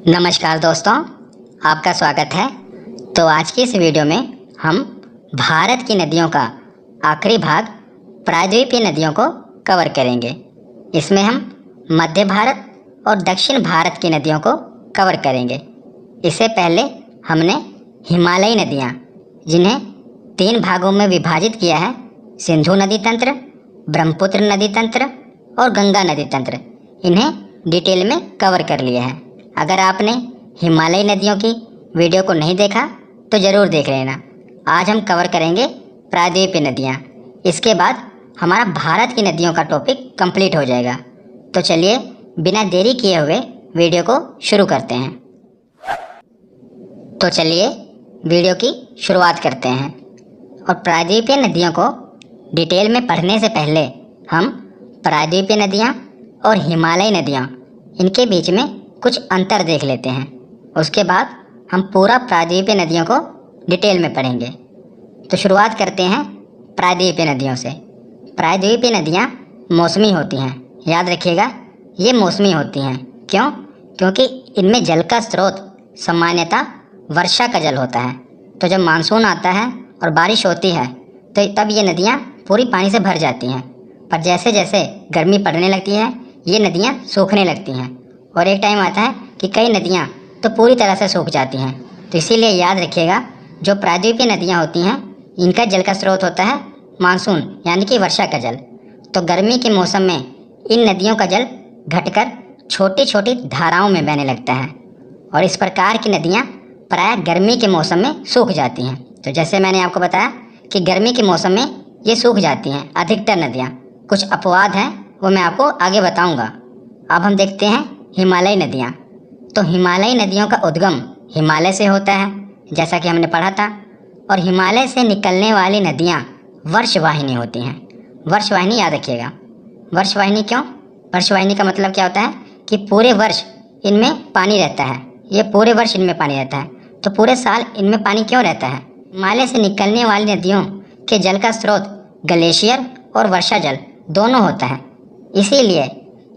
नमस्कार दोस्तों, आपका स्वागत है। तो आज की इस वीडियो में हम भारत की नदियों का आखिरी भाग प्रायद्वीपीय नदियों को कवर करेंगे। इसमें हम मध्य भारत और दक्षिण भारत की नदियों को कवर करेंगे। इससे पहले हमने हिमालयी नदियाँ, जिन्हें 3 भागों में विभाजित किया है, सिंधु नदी तंत्र, ब्रह्मपुत्र नदी तंत्र और गंगा नदी तंत्र, इन्हें डिटेल में कवर कर लिया है। अगर आपने हिमालयी नदियों की वीडियो को नहीं देखा तो ज़रूर देख लेना। आज हम कवर करेंगे प्रायद्वीपीय नदियाँ। इसके बाद हमारा भारत की नदियों का टॉपिक कंप्लीट हो जाएगा। तो चलिए बिना देरी किए हुए वीडियो को शुरू करते हैं। तो चलिए वीडियो की शुरुआत करते हैं। और प्रायद्वीपीय नदियों को डिटेल में पढ़ने से पहले हम प्रायद्वीपीय नदियाँ और हिमालयी नदियाँ, इनके बीच में कुछ अंतर देख लेते हैं। उसके बाद हम पूरा प्रायद्वीपीय नदियों को डिटेल में पढ़ेंगे। तो शुरुआत करते हैं प्रायद्वीपीय नदियों से। प्रायद्वीपीय नदियाँ मौसमी होती हैं। याद रखिएगा, ये मौसमी होती हैं। क्यों? क्योंकि इनमें जल का स्रोत सामान्यतः वर्षा का जल होता है। तो जब मानसून आता है और बारिश होती है तो तब ये नदियाँ पूरी पानी से भर जाती हैं। पर जैसे जैसे गर्मी पड़ने लगती है, ये नदियाँ सूखने लगती हैं और एक टाइम आता है कि कई नदियाँ तो पूरी तरह से सूख जाती हैं। तो इसीलिए याद रखिएगा, जो प्रायद्वीपीय नदियाँ होती हैं, इनका जल का स्रोत होता है मानसून, यानी कि वर्षा का जल। तो गर्मी के मौसम में इन नदियों का जल घटकर छोटी छोटी धाराओं में बहने लगता है और इस प्रकार की नदियाँ प्रायः गर्मी के मौसम में सूख जाती हैं। तो जैसे मैंने आपको बताया कि गर्मी के मौसम में ये सूख जाती हैं अधिकतर नदियाँ। कुछ अपवाद हैं, वो मैं आपको आगे बताऊँगा। अब हम देखते हैं हिमालयी नदियाँ। तो हिमालयी नदियों का उद्गम हिमालय से होता है, जैसा कि हमने पढ़ा था। और हिमालय से निकलने वाली नदियाँ वर्षवाहिनी होती हैं। वर्षवाहिनी याद रखिएगा। वर्षवाहिनी क्यों? वर्षवाहिनी का मतलब क्या होता है कि पूरे वर्ष इनमें पानी रहता है। ये पूरे वर्ष इनमें पानी रहता है। तो पूरे साल इनमें पानी क्यों रहता है? हिमालय से निकलने वाली नदियों के जल का स्रोत ग्लेशियर और वर्षा जल दोनों होता है, इसीलिए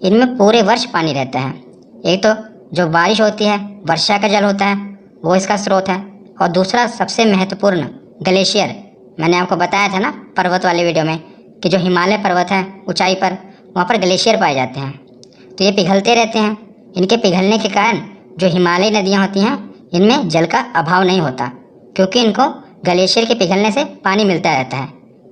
इनमें पूरे वर्ष पानी रहता है। एक तो जो बारिश होती है, वर्षा का जल होता है, वो इसका स्रोत है। और दूसरा सबसे महत्वपूर्ण ग्लेशियर, मैंने आपको बताया था ना पर्वत वाले वीडियो में, कि जो हिमालय पर्वत है ऊंचाई पर, वहाँ पर ग्लेशियर पाए जाते हैं। तो ये पिघलते रहते हैं। इनके पिघलने के कारण जो हिमालयी नदियाँ होती हैं, इनमें जल का अभाव नहीं होता, क्योंकि इनको ग्लेशियर के पिघलने से पानी मिलता रहता है।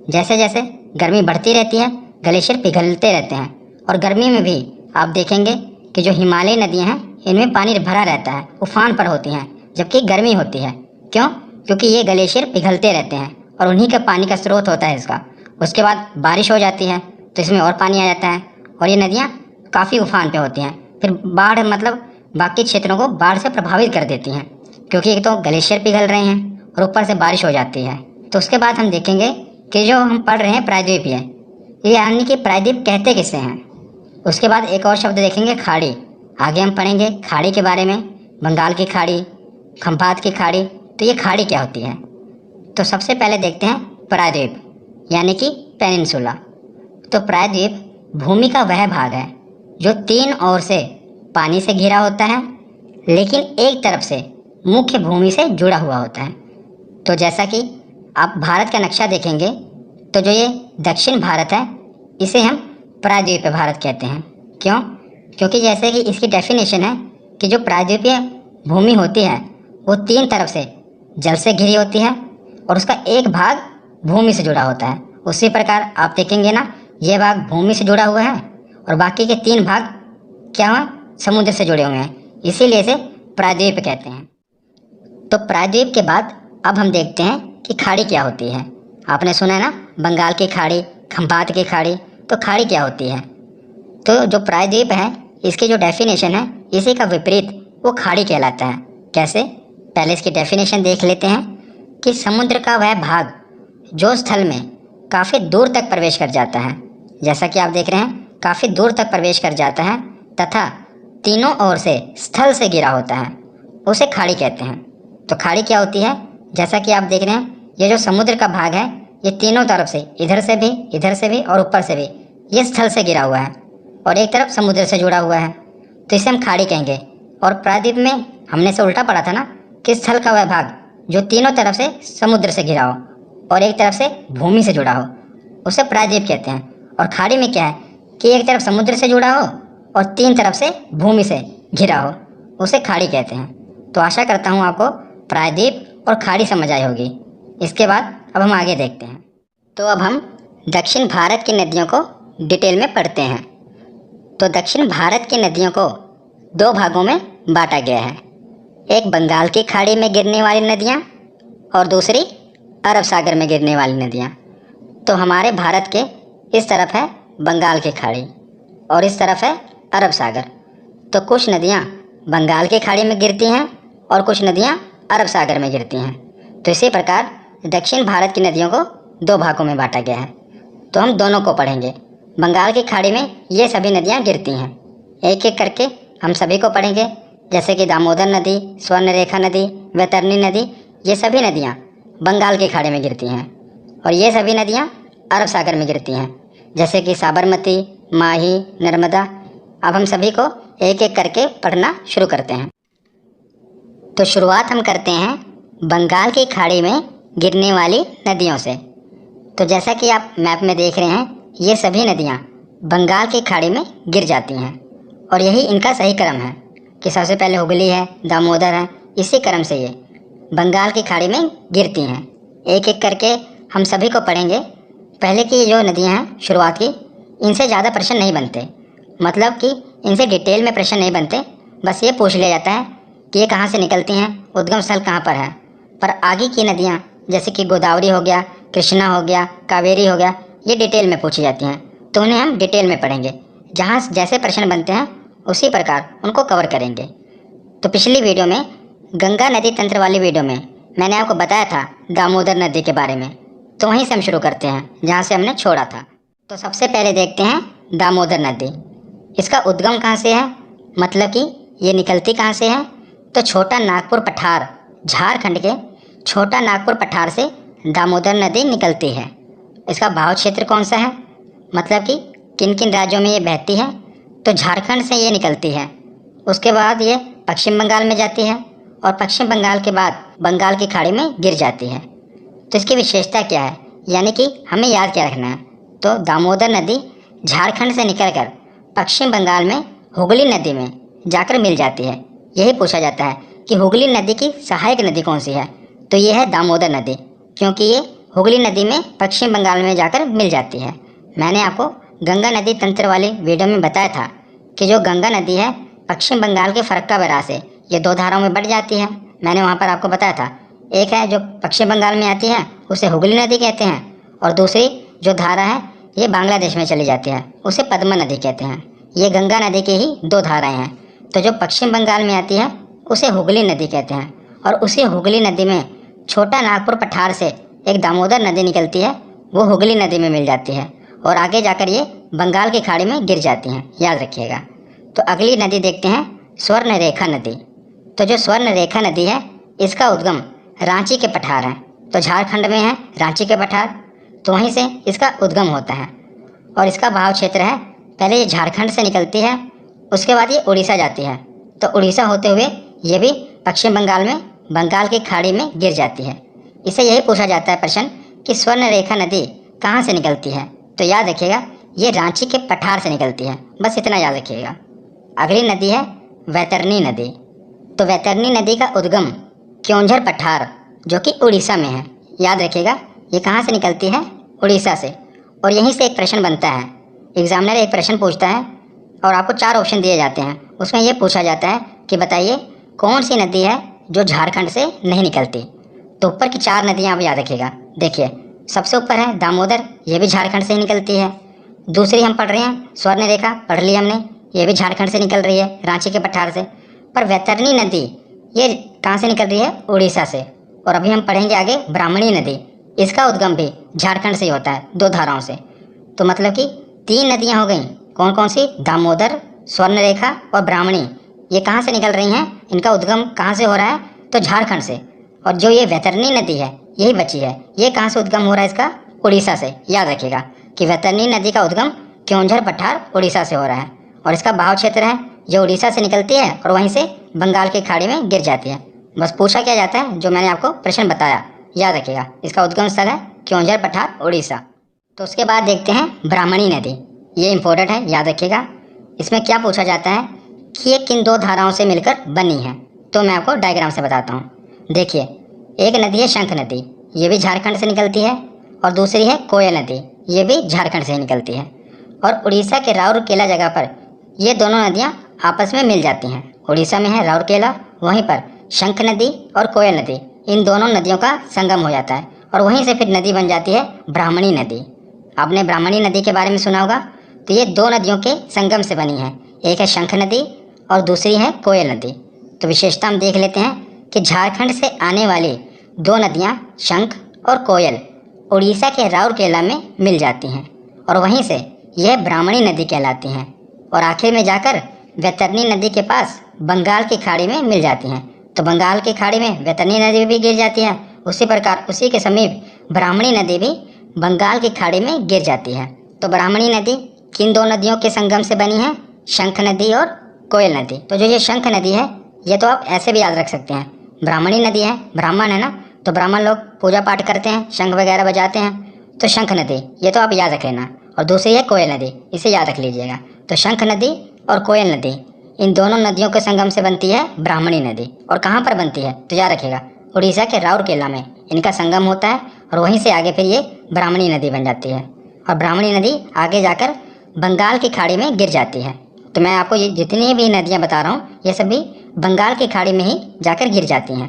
जैसे जैसे गर्मी बढ़ती रहती है, ग्लेशियर पिघलते रहते हैं। और गर्मी में भी आप देखेंगे कि जो हिमालयी नदियाँ हैं, इनमें पानी भरा रहता है, उफान पर होती हैं, जबकि गर्मी होती है। क्यों? क्योंकि ये ग्लेशियर पिघलते रहते हैं और उन्हीं का पानी का स्रोत होता है इसका। उसके बाद बारिश हो जाती है तो इसमें और पानी आ जाता है और ये नदियाँ काफ़ी उफान पे होती हैं। फिर बाढ़, मतलब बाकी क्षेत्रों को बाढ़ से प्रभावित कर देती हैं, क्योंकि एक तो ग्लेशियर पिघल रहे हैं और ऊपर से बारिश हो जाती है। तो उसके बाद हम देखेंगे कि जो हम पढ़ रहे हैं प्रायद्वीपीय, ये यानी कि प्रायद्वीप कहते किसे हैं। उसके बाद एक और शब्द देखेंगे, खाड़ी। आगे हम पढ़ेंगे खाड़ी के बारे में, बंगाल की खाड़ी, खंभात की खाड़ी। तो ये खाड़ी क्या होती है? तो सबसे पहले देखते हैं प्रायद्वीप, यानी कि पेनिनसुला। तो प्रायद्वीप भूमि का वह भाग है जो 3 ओर से पानी से घिरा होता है, लेकिन एक तरफ से मुख्य भूमि से जुड़ा हुआ होता है। तो जैसा कि आप भारत का नक्शा देखेंगे, तो जो ये दक्षिण भारत है, इसे हम प्रायद्वीपीय भारत कहते हैं। क्यों? क्योंकि जैसे कि इसकी डेफिनेशन है कि जो प्रायद्वीपीय भूमि होती है, वो 3 तरफ से जल से घिरी होती है और उसका एक भाग भूमि से जुड़ा होता है। उसी प्रकार आप देखेंगे ना, ये भाग भूमि से जुड़ा हुआ है और बाकी के 3 भाग क्या हुआ? समुद्र से जुड़े हुए हैं, इसीलिए इसे प्रायद्वीप कहते हैं। तो प्रायद्वीप के बाद अब हम देखते हैं कि खाड़ी क्या होती है। आपने सुना है ना, बंगाल की खाड़ी, खंभात की खाड़ी। तो खाड़ी क्या होती है? तो जो प्रायद्वीप है, इसकी जो डेफिनेशन है, इसी का विपरीत वो खाड़ी कहलाता है। कैसे? पहले इसकी डेफिनेशन देख लेते हैं कि समुद्र का वह भाग जो स्थल में काफ़ी दूर तक प्रवेश कर जाता है, जैसा कि आप देख रहे हैं, काफ़ी दूर तक प्रवेश कर जाता है तथा तीनों ओर से स्थल से घिरा होता है, उसे खाड़ी कहते हैं। तो खाड़ी क्या होती है? जैसा कि आप देख रहे हैं, ये जो समुद्र का भाग है, ये तीनों तरफ से, इधर से भी और ऊपर से भी, ये स्थल से घिरा हुआ है और एक तरफ समुद्र से जुड़ा हुआ है। तो इसे हम खाड़ी कहेंगे। और प्रायद्वीप में हमने से उल्टा पढ़ा था ना कि स्थल का वह भाग जो तीनों तरफ से समुद्र से घिरा हो और एक तरफ से भूमि से जुड़ा हो उसे प्रायद्वीप कहते हैं। और खाड़ी में क्या है कि एक तरफ समुद्र से जुड़ा हो और तीन तरफ से भूमि से घिरा हो, उसे खाड़ी कहते हैं। तो आशा करता हूँ आपको प्रायद्वीप और खाड़ी समझ आई होगी। इसके बाद अब हम आगे देखते हैं। तो अब हम दक्षिण भारत की नदियों को डिटेल में पढ़ते हैं। तो दक्षिण भारत की नदियों को दो भागों में बांटा गया है, एक बंगाल की खाड़ी में गिरने वाली नदियाँ और दूसरी अरब सागर में गिरने वाली नदियाँ। तो हमारे भारत के इस तरफ है बंगाल की खाड़ी और इस तरफ है अरब सागर। तो कुछ नदियाँ बंगाल की खाड़ी में गिरती हैं और कुछ नदियाँ अरब सागर में गिरती हैं। तो इसी प्रकार दक्षिण भारत की नदियों को दो भागों में बांटा गया है। तो हम दोनों को पढ़ेंगे। बंगाल की खाड़ी में ये सभी नदियाँ गिरती हैं, एक एक करके हम सभी को पढ़ेंगे, जैसे कि दामोदर नदी, स्वर्णरेखा नदी, वैतरणी नदी। ये सभी नदियाँ बंगाल की खाड़ी में गिरती हैं और ये सभी नदियाँ अरब सागर में गिरती हैं, जैसे कि साबरमती, माही, नर्मदा। अब हम सभी को एक एक करके पढ़ना शुरू करते हैं। तो शुरुआत हम करते हैं बंगाल की खाड़ी में गिरने वाली नदियों से। तो जैसा कि आप मैप में देख रहे हैं, ये सभी नदियाँ बंगाल की खाड़ी में गिर जाती हैं और यही इनका सही क्रम है कि सबसे पहले हुगली है, दामोदर है, इसी क्रम से ये बंगाल की खाड़ी में गिरती हैं। एक एक करके हम सभी को पढ़ेंगे। पहले की जो नदियाँ हैं शुरुआत की, इनसे ज़्यादा प्रश्न नहीं बनते, मतलब कि इनसे डिटेल में प्रश्न नहीं बनते। बस ये पूछ लिया जाता है कि ये कहाँ से निकलती हैं, उद्गम स्थल कहाँ पर है। पर आगे की नदियाँ जैसे कि गोदावरी हो गया, कृष्णा हो गया, कावेरी हो गया, ये डिटेल में पूछी जाती हैं, तो उन्हें हम डिटेल में पढ़ेंगे। जहाँ जैसे प्रश्न बनते हैं उसी प्रकार उनको कवर करेंगे। तो पिछली वीडियो में गंगा नदी तंत्र वाली वीडियो में मैंने आपको बताया था दामोदर नदी के बारे में, तो वहीं से हम शुरू करते हैं जहाँ से हमने छोड़ा था। तो सबसे पहले देखते हैं दामोदर नदी। इसका उद्गम कहाँ से है, मतलब कि ये निकलती कहाँ से है। तो छोटा नागपुर पठार, झारखंड के छोटा नागपुर पठार से दामोदर नदी निकलती है। इसका बहाव क्षेत्र कौन सा है, मतलब कि किन किन राज्यों में ये बहती है। तो झारखंड से ये निकलती है, उसके बाद ये पश्चिम बंगाल में जाती है और पश्चिम बंगाल के बाद बंगाल की खाड़ी में गिर जाती है। तो इसकी विशेषता क्या है, यानी कि हमें याद क्या रखना है। तो दामोदर नदी झारखंड से निकलकर पश्चिम बंगाल में हुगली नदी में जाकर मिल जाती है। यही पूछा जाता है कि हुगली नदी की सहायक नदी कौन सी है, तो ये है दामोदर नदी, क्योंकि ये हुगली नदी में पश्चिम बंगाल में जाकर मिल जाती है। मैंने आपको गंगा नदी तंत्र वाली वीडियो में बताया था कि जो गंगा नदी है पश्चिम बंगाल के फरक्का बैराज से ये दो धाराओं में बढ़ जाती है। मैंने वहाँ पर आपको बताया था, एक है जो पश्चिम बंगाल में आती है उसे हुगली नदी कहते हैं, और दूसरी जो धारा है ये बांग्लादेश में चली जाती है, उसे पद्मा नदी कहते हैं। ये गंगा नदी की ही दो धाराएं हैं। तो जो पश्चिम बंगाल में आती है उसे हुगली नदी कहते हैं, और उसी हुगली नदी में छोटा नागपुर पठार से एक दामोदर नदी निकलती है, वो हुगली नदी में मिल जाती है और आगे जाकर ये बंगाल की खाड़ी में गिर जाती हैं, याद रखिएगा। तो अगली नदी देखते हैं स्वर्णरेखा नदी। तो जो स्वर्णरेखा नदी है इसका उद्गम रांची के पठार है। तो झारखंड में है रांची के पठार, तो वहीं से इसका उद्गम होता है और इसका बहाव क्षेत्र है, पहले ये झारखंड से निकलती है, उसके बाद ये उड़ीसा जाती है। तो उड़ीसा होते हुए ये भी पश्चिम बंगाल में बंगाल की खाड़ी में गिर जाती है। इसे यही पूछा जाता है प्रश्न कि स्वर्णरेखा नदी कहाँ से निकलती है। तो याद रखिएगा ये रांची के पठार से निकलती है, बस इतना याद रखिएगा। अगली नदी है वैतरणी नदी। तो वैतरणी नदी का उद्गम क्योंझर पठार जो कि उड़ीसा में है, याद रखिएगा ये कहाँ से निकलती है, उड़ीसा से। और यहीं से एक प्रश्न बनता है, एग्जामिनर एक प्रश्न पूछता है और आपको 4 ऑप्शन दिए जाते हैं। उसमें यह पूछा जाता है कि बताइए कौन सी नदी है जो झारखंड से नहीं निकलती। तो ऊपर की 4 नदियाँ आप याद रखिएगा। देखिए सबसे ऊपर है दामोदर, ये भी झारखंड से ही निकलती है। दूसरी हम पढ़ रहे हैं स्वर्णरेखा, पढ़ ली हमने, ये भी झारखंड से निकल रही है, रांची के पठार से। पर वैतरणी नदी ये कहाँ से निकल रही है, उड़ीसा से। और अभी हम पढ़ेंगे आगे ब्राह्मणी नदी, इसका उद्गम भी झारखंड से ही होता है, 2 धाराओं से। तो मतलब कि 3 नदियाँ हो गई, कौन कौन सी, दामोदर, स्वर्णरेखा और ब्राह्मणी। ये कहाँ से निकल रही हैं, इनका उद्गम कहाँ से हो रहा है, तो झारखंड से। और जो ये वैतरणी नदी है यही बची है, ये कहाँ से उद्गम हो रहा है इसका, उड़ीसा से। याद रखिएगा कि वैतरणी नदी का उद्गम क्योंझर पठार उड़ीसा से हो रहा है और इसका बहाव क्षेत्र है, ये उड़ीसा से निकलती है और वहीं से बंगाल की खाड़ी में गिर जाती है। बस पूछा क्या जाता है जो मैंने आपको प्रश्न बताया, याद रखिएगा। इसका उद्गम स्थल है क्योंझर पठार उड़ीसा। तो उसके बाद देखते हैं ब्राह्मणी नदी। ये इंपॉर्टेंट है, याद रखिएगा। इसमें क्या पूछा जाता है कि ये किन दो धाराओं से मिलकर बनी है। तो मैं आपको डायग्राम से बताता हूँ। देखिए, एक नदी है शंख नदी, ये भी झारखंड से निकलती है, और दूसरी है कोयल नदी, ये भी झारखंड से ही निकलती है। और उड़ीसा के राउरकेला जगह पर ये दोनों नदियाँ आपस में मिल जाती हैं। उड़ीसा में है राउरकेला, वहीं पर शंख नदी और कोयल नदी, इन दोनों नदियों का संगम हो जाता है और वहीं से फिर नदी बन जाती है ब्राह्मणी नदी। आपने ब्राह्मणी नदी के बारे में सुना होगा। तो ये दो नदियों के संगम से बनी है, एक है शंख नदी और दूसरी है कोयल नदी। तो विशेषता हम देख लेते हैं कि झारखंड से आने वाली दो नदियाँ शंख और कोयल उड़ीसा के राउरकेला में मिल जाती हैं और वहीं से यह ब्राह्मणी नदी कहलाती हैं और आखिर में जाकर वैतरणी नदी के पास बंगाल की खाड़ी में मिल जाती हैं। तो बंगाल की खाड़ी में वैतरणी नदी भी गिर जाती है, उसी प्रकार उसी के समीप ब्राह्मणी नदी भी बंगाल की खाड़ी में गिर जाती है। तो ब्राह्मणी नदी किन दो नदियों के संगम से बनी है? शंख नदी और कोयल नदी। तो जो ये शंख नदी है, ये तो आप ऐसे भी याद रख सकते हैं, ब्राह्मणी नदी है, ब्राह्मण है ना, तो ब्राह्मण लोग पूजा पाठ करते हैं, शंख वगैरह बजाते हैं, तो शंख नदी ये तो आप याद रख लेना। और दूसरी है कोयल नदी, इसे याद रख लीजिएगा। तो शंख नदी और कोयल नदी, इन दोनों नदियों के संगम से बनती है ब्राह्मणी नदी। और कहाँ पर बनती है तो याद रखिएगा, उड़ीसा के राउरकेला में इनका संगम होता है और वहीं से आगे फिर ये ब्राह्मणी नदी बन जाती है और ब्राह्मणी नदी आगे जाकर बंगाल की खाड़ी में गिर जाती है। तो मैं आपको ये जितनी भी नदियाँ बता रहा हूँ, ये सभी बंगाल की खाड़ी में ही जाकर गिर जाती हैं।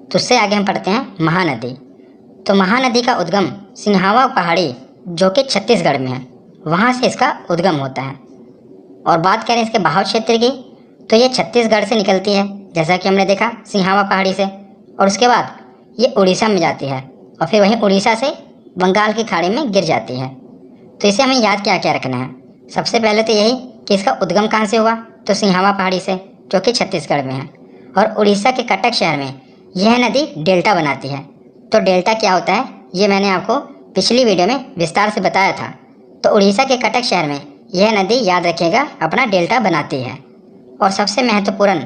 तो उससे आगे हम पढ़ते हैं महानदी। तो महानदी का उद्गम सिंहावा पहाड़ी जो कि छत्तीसगढ़ में है, वहाँ से इसका उद्गम होता है। और बात करें इसके बहाव क्षेत्र की, तो ये छत्तीसगढ़ से निकलती है, जैसा कि हमने देखा सिंहावा पहाड़ी से, और उसके बाद ये उड़ीसा में जाती है और फिर वहीं उड़ीसा से बंगाल की खाड़ी में गिर जाती है। तो इसे हमें याद क्या क्या रखना है? सबसे पहले तो यही कि इसका उद्गम कहाँ से हुआ, तो सिंहावा पहाड़ी से, जो कि छत्तीसगढ़ में है। और उड़ीसा के कटक शहर में यह नदी डेल्टा बनाती है। तो डेल्टा क्या होता है ये मैंने आपको पिछली वीडियो में विस्तार से बताया था। तो उड़ीसा के कटक शहर में यह नदी, याद रखिएगा, अपना डेल्टा बनाती है। और सबसे महत्वपूर्ण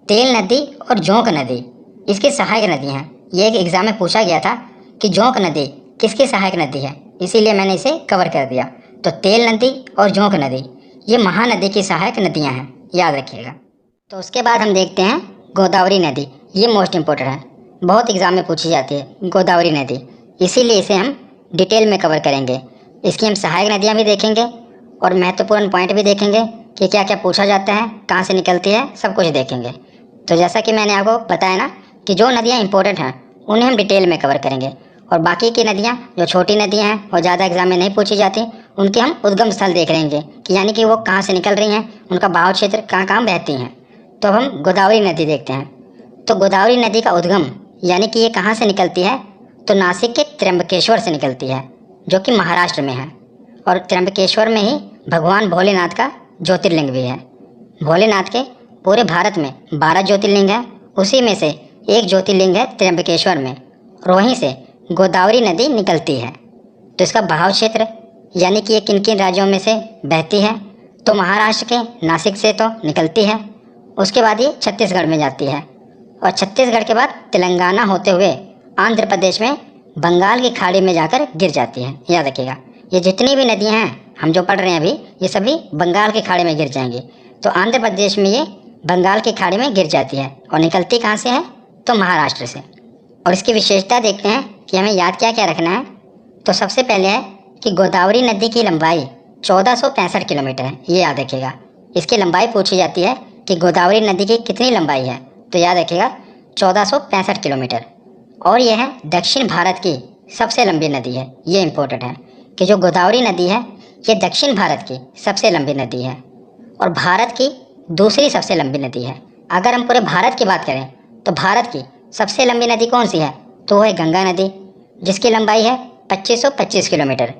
तेल नदी और जोंक नदी इसकी सहायक नदी हैं। ये एक एग्जाम में पूछा गया था कि जोंक नदी किसकी सहायक नदी है, इसीलिए मैंने इसे कवर कर दिया। तो तेल नदी और जोंक नदी ये महानदी की सहायक नदियां हैं, याद रखिएगा। तो उसके बाद हम देखते हैं गोदावरी नदी। ये मोस्ट इम्पोर्टेंट है, बहुत एग्जाम में पूछी जाती है गोदावरी नदी, इसीलिए इसे हम डिटेल में कवर करेंगे। इसकी हम सहायक नदियाँ भी देखेंगे और महत्वपूर्ण पॉइंट भी देखेंगे कि क्या क्या पूछा जाता है, कहाँ से निकलती है, सब कुछ देखेंगे। तो जैसा कि मैंने आपको बताया ना कि जो नदियाँ इंपॉर्टेंट हैं उन्हें हम डिटेल में कवर करेंगे और बाकी की नदियाँ जो छोटी नदियाँ हैं और ज़्यादा एग्जाम में नहीं पूछी जाती, उनके हम उद्गम स्थल देख लेंगे कि यानी कि वो कहाँ से निकल रही हैं, उनका बहाव क्षेत्र कहाँ कहाँ बहती हैं। तो अब हम गोदावरी नदी देखते हैं। तो गोदावरी नदी का उद्गम यानी कि ये कहाँ से निकलती है, तो नासिक के त्र्यंबकेश्वर से निकलती है, जो कि महाराष्ट्र में है। और त्र्यंबकेश्वर में ही भगवान भोलेनाथ का ज्योतिर्लिंग भी है। भोलेनाथ के पूरे भारत में 12 ज्योतिर्लिंग हैं, उसी में से एक ज्योतिर्लिंग है त्र्यंबकेश्वर में, और वहीं से गोदावरी नदी निकलती है। तो इसका बहाव क्षेत्र यानी कि ये किन किन राज्यों में से बहती है, तो महाराष्ट्र के नासिक से तो निकलती है, उसके बाद ये छत्तीसगढ़ में जाती है और छत्तीसगढ़ के बाद तेलंगाना होते हुए आंध्र प्रदेश में बंगाल की खाड़ी में जाकर गिर जाती है। याद रखिएगा, ये जितनी भी नदियाँ हैं हम जो पढ़ रहे हैं अभी, ये सभी बंगाल की खाड़ी में गिर जाएंगी। तो आंध्र प्रदेश में ये बंगाल की खाड़ी में गिर जाती है और निकलती कहाँ से है, तो महाराष्ट्र से। और इसकी विशेषता देखते हैं कि हमें याद क्या क्या रखना है। तो सबसे पहले है कि गोदावरी नदी की लंबाई 1465 किलोमीटर है, ये याद रखिएगा। इसकी लंबाई पूछी जाती है कि गोदावरी नदी की कितनी लंबाई है, तो याद रखिएगा 1465 किलोमीटर। और यह है दक्षिण भारत की सबसे लंबी नदी है। ये इम्पोर्टेंट है कि जो गोदावरी नदी है ये दक्षिण भारत की सबसे लंबी नदी है और भारत की दूसरी सबसे लंबी नदी है। अगर हम पूरे भारत की बात करें तो भारत की सबसे लंबी नदी कौन सी है, तो वो है गंगा नदी, जिसकी लंबाई है 2525 किलोमीटर।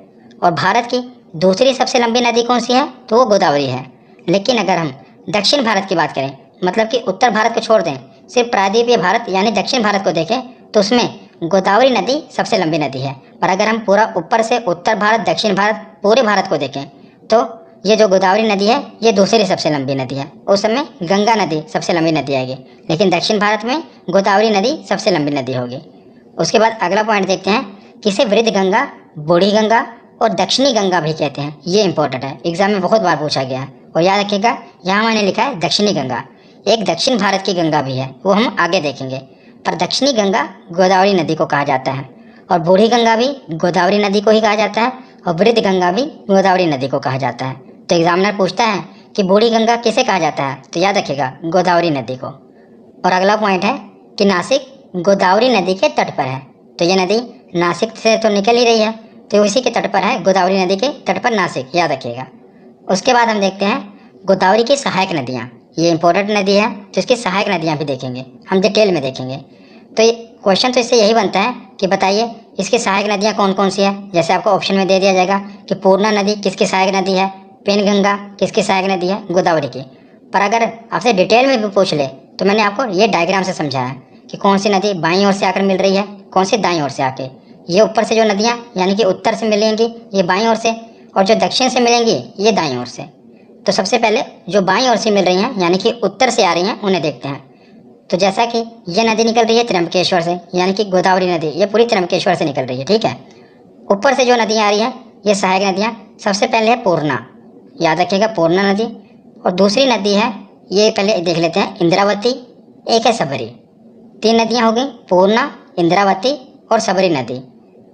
और भारत की दूसरी सबसे लंबी नदी कौन सी है, तो वो गोदावरी है। लेकिन अगर हम दक्षिण भारत की बात करें, मतलब कि उत्तर भारत को छोड़ दें, सिर्फ प्रायद्वीपीय भारत यानी दक्षिण भारत को देखें, तो उसमें गोदावरी नदी सबसे लंबी नदी है। पर अगर हम पूरा ऊपर से उत्तर भारत, दक्षिण भारत, पूरे भारत को देखें, तो ये जो गोदावरी नदी है ये दूसरी सबसे लंबी नदी है। उस समय गंगा नदी सबसे लंबी नदी आएगी, लेकिन दक्षिण भारत में गोदावरी नदी सबसे लंबी नदी होगी। उसके बाद अगला पॉइंट देखते हैं, किसे वृद्ध गंगा, बूढ़ी गंगा और दक्षिणी गंगा भी कहते हैं। ये इंपॉर्टेंट है, एग्जाम में बहुत बार पूछा गया है। और याद रखिएगा, यहाँ मैंने लिखा है दक्षिणी गंगा। एक दक्षिण भारत की गंगा भी है, वो हम आगे देखेंगे। पर दक्षिणी गंगा गोदावरी नदी को कहा जाता है, और बूढ़ी गंगा भी गोदावरी नदी को ही कहा जाता है, और वृद्ध गंगा भी गोदावरी नदी को कहा जाता है। तो एग्जामिनर पूछता है कि बूढ़ी गंगा किसे कहा जाता है, तो याद रखिएगा गोदावरी नदी को। और अगला पॉइंट है कि नासिक गोदावरी नदी के तट पर है। तो ये नदी नासिक से तो निकल ही रही है, तो उसी के तट पर है, गोदावरी नदी के तट पर नासिक, याद रखिएगा। उसके बाद हम देखते हैं गोदावरी की सहायक नदियाँ। ये इंपॉर्टेंट नदी है, तो इसकी सहायक नदियाँ भी देखेंगे, हम डिटेल में देखेंगे। तो ये क्वेश्चन तो इससे यही बनता है कि बताइए इसकी सहायक नदियाँ कौन कौन सी है। जैसे आपको ऑप्शन में दे दिया जाएगा कि पूर्णा नदी किसकी सहायक नदी है, पेनगंगा किसकी सहायक नदी है, गोदावरी की। पर अगर आपसे डिटेल में भी पूछ ले तो मैंने आपको ये डायग्राम से समझाया कि कौन सी नदी बाईं ओर से आकर मिल रही है, कौन सी दाईं ओर से आके। ये ऊपर से जो नदियाँ यानी कि उत्तर से मिलेंगी ये बाईं ओर से, और जो दक्षिण से मिलेंगी ये दाईं ओर से। तो सबसे पहले जो बाईं ओर से मिल रही हैं यानी कि उत्तर से आ रही हैं उन्हें देखते हैं। तो जैसा कि ये नदी निकल रही है त्र्यंबकेश्वर से, यानी कि गोदावरी नदी, ये पूरी त्र्यंबकेश्वर से निकल रही है, ठीक है। ऊपर से जो नदियाँ आ रही हैं ये सहायक नदियाँ, सबसे पहले है पूर्णा, याद रखिएगा पूर्णा नदी। और दूसरी नदी है, ये पहले देख लेते हैं, इंद्रावती, एक है सबरी। 3 नदियाँ हो गई, पूर्णा, इंद्रावती और सबरी नदी।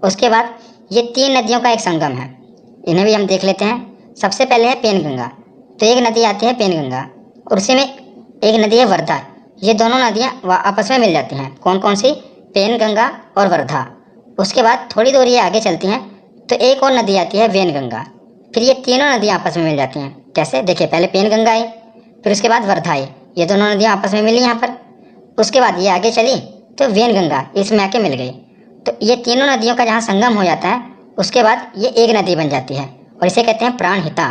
उसके बाद ये 3 नदियों का एक संगम है, इन्हें भी हम देख लेते हैं। सबसे पहले है पेनगंगा, तो एक नदी आती है पेनगंगा, और उसी में एक नदी है वर्धा। ये दोनों नदियाँ आपस में मिल जाती हैं, कौन कौन सी, पेनगंगा और वर्धा। उसके बाद थोड़ी दूर ये आगे चलती हैं तो एक और नदी आती है वेनगंगा। फिर ये तीनों नदियाँ आपस में मिल जाती हैं, कैसे, देखिए पहले पेनगंगा आई, फिर उसके बाद वर्धा आई, ये दोनों नदियाँ आपस में मिली यहाँ पर। उसके बाद ये आगे चली तो वेनगंगा इसमें आके मिल गई। तो ये तीनों नदियों का जहाँ संगम हो जाता है उसके बाद ये एक नदी बन जाती है, और इसे कहते हैं प्राणहिता।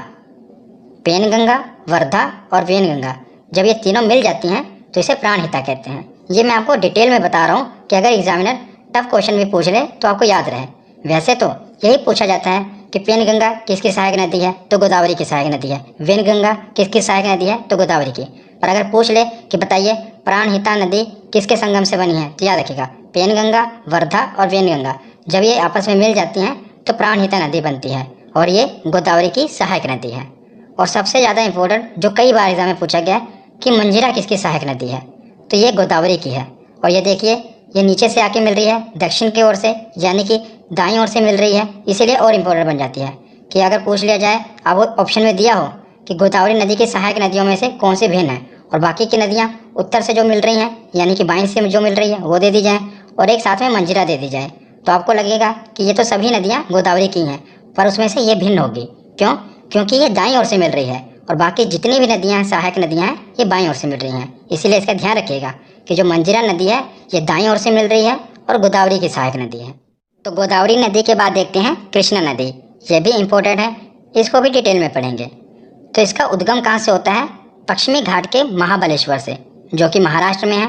पेनगंगा, वर्धा और वेनगंगा जब ये तीनों मिल जाती हैं तो इसे प्राणहिता कहते हैं। ये मैं आपको डिटेल में बता रहा हूँ कि अगर एग्जामिनर टफ क्वेश्चन भी पूछ ले तो आपको याद रहे। वैसे तो यही पूछा जाता है कि पेनगंगा किसकी सहायक नदी है, तो गोदावरी की सहायक नदी है। वेनगंगा किसकी सहायक नदी है, तो गोदावरी की। पर अगर पूछ ले कि बताइए प्राणहिता नदी किसके संगम से बनी है, तो याद रखिएगा पेनगंगा, वर्धा और वेनगंगा जब ये आपस में मिल जाती हैं तो प्राणहिता नदी बनती है, और ये गोदावरी की सहायक नदी है। और सबसे ज़्यादा इंपॉर्टेंट जो कई बार एग्जाम में पूछा गया कि मंजीरा किसकी सहायक नदी है, तो ये गोदावरी की है। और ये देखिए ये नीचे से आके मिल रही है दक्षिण की ओर से, यानी कि दाईं ओर से मिल रही है, इसीलिए और इम्पोर्टेंट बन जाती है कि अगर पूछ लिया जाए, अब ऑप्शन में दिया हो कि गोदावरी नदी की सहायक नदियों में से कौन सी भिन्न है, और बाकी की नदियाँ उत्तर से जो मिल रही हैं यानी कि बाईं से जो मिल रही है वो दे दी जाए, और एक साथ में मंजीरा दे दी जाए, तो आपको लगेगा कि ये तो सभी नदियाँ गोदावरी की हैं, पर उसमें से ये भिन्न होगी। क्यों? क्योंकि ये दाईं ओर से मिल रही है, और बाकी जितनी भी नदियाँ हैं सहायक नदियाँ हैं ये बाईं ओर से मिल रही हैं। इसीलिए इसका ध्यान रखिएगा कि जो मंजीरा नदी है ये दाईं ओर से मिल रही है और गोदावरी की सहायक नदी है। तो गोदावरी नदी के बाद देखते हैं कृष्णा नदी, ये भी इम्पोर्टेंट है, इसको भी डिटेल में पढ़ेंगे। तो इसका उद्गम कहाँ से होता है, पश्चिमी घाट के महाबलेश्वर से, जो कि महाराष्ट्र में है।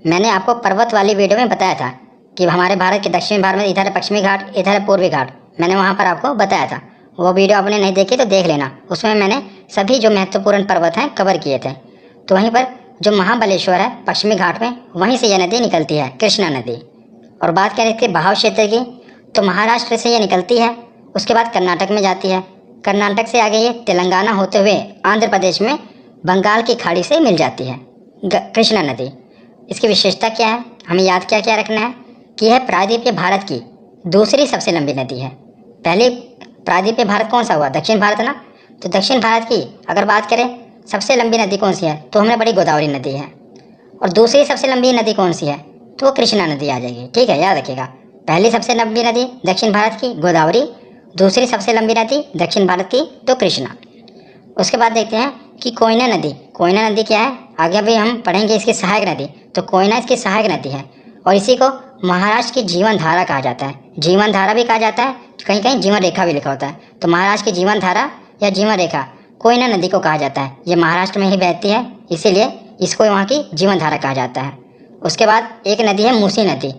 मैंने आपको पर्वत वाली वीडियो में बताया था कि हमारे भारत के दक्षिण भारत में इधर है पश्चिमी घाट, इधर है पूर्वी घाट, मैंने वहाँ पर आपको बताया था। वो वीडियो आपने नहीं देखी तो देख लेना, उसमें मैंने सभी जो महत्वपूर्ण पर्वत हैं कवर किए थे। तो वहीं पर जो महाबलेश्वर है पश्चिमी घाट में, वहीं से यह नदी निकलती है, कृष्णा नदी। और बात करें इसके बहाव क्षेत्र की, तो महाराष्ट्र से ये निकलती है, उसके बाद कर्नाटक में जाती है, कर्नाटक से आगे ये तेलंगाना होते हुए आंध्र प्रदेश में बंगाल की खाड़ी से मिल जाती है कृष्णा नदी। इसकी विशेषता क्या है, हमें याद क्या क्या रखना है कि यह प्रायद्वीपीय भारत की दूसरी सबसे लंबी नदी है। पहले प्रायद्वीपीय भारत कौन सा हुआ, दक्षिण भारत ना, तो दक्षिण भारत की अगर बात करें सबसे लंबी नदी कौन सी है, तो हमने बड़ी गोदावरी नदी है। और दूसरी सबसे लंबी नदी कौन सी है, तो वो कृष्णा नदी आ जाएगी, ठीक है, याद रखिएगा। पहली सबसे लंबी नदी दक्षिण भारत की गोदावरी, दूसरी सबसे लंबी नदी दक्षिण भारत की तो कृष्णा। उसके बाद देखते हैं कि कोयना नदी, कोयना नदी क्या है, आगे भी हम पढ़ेंगे इसकी सहायक नदी। तो कोयना इसकी सहायक नदी है, और इसी को महाराष्ट्र की जीवन धारा कहा जाता है। जीवन धारा भी कहा जाता है, कहीं कहीं जीवन रेखा भी लिखा होता है। तो महाराष्ट्र की जीवन धारा या जीवन रेखा कोयना नदी को कहा जाता है। ये महाराष्ट्र में ही बहती है, इसीलिए इसको वहाँ की जीवन धारा कहा जाता है। उसके बाद एक नदी है मूसी नदी,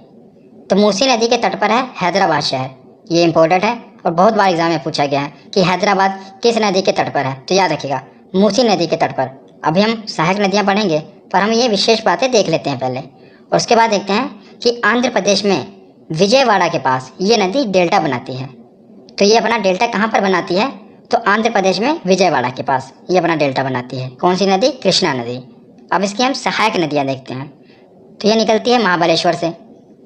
तो मूसी नदी के तट पर है हैदराबाद शहर, ये इंपॉर्टेंट है। और बहुत बार एग्जाम में पूछा गया है कि हैदराबाद किस नदी के तट पर है, तो याद रखिएगा मूसी नदी के तट पर। अभी हम सहायक नदियाँ पढ़ेंगे, पर हम ये विशेष बातें देख लेते हैं पहले, और उसके बाद देखते हैं कि आंध्र प्रदेश में विजयवाड़ा के पास ये नदी डेल्टा बनाती है। तो ये अपना डेल्टा कहाँ पर बनाती है, तो आंध्र प्रदेश में विजयवाड़ा के पास ये अपना डेल्टा बनाती है। कौन सी नदी? कृष्णा नदी। अब इसकी हम सहायक नदियाँ देखते हैं। तो ये निकलती है महाबलेश्वर से,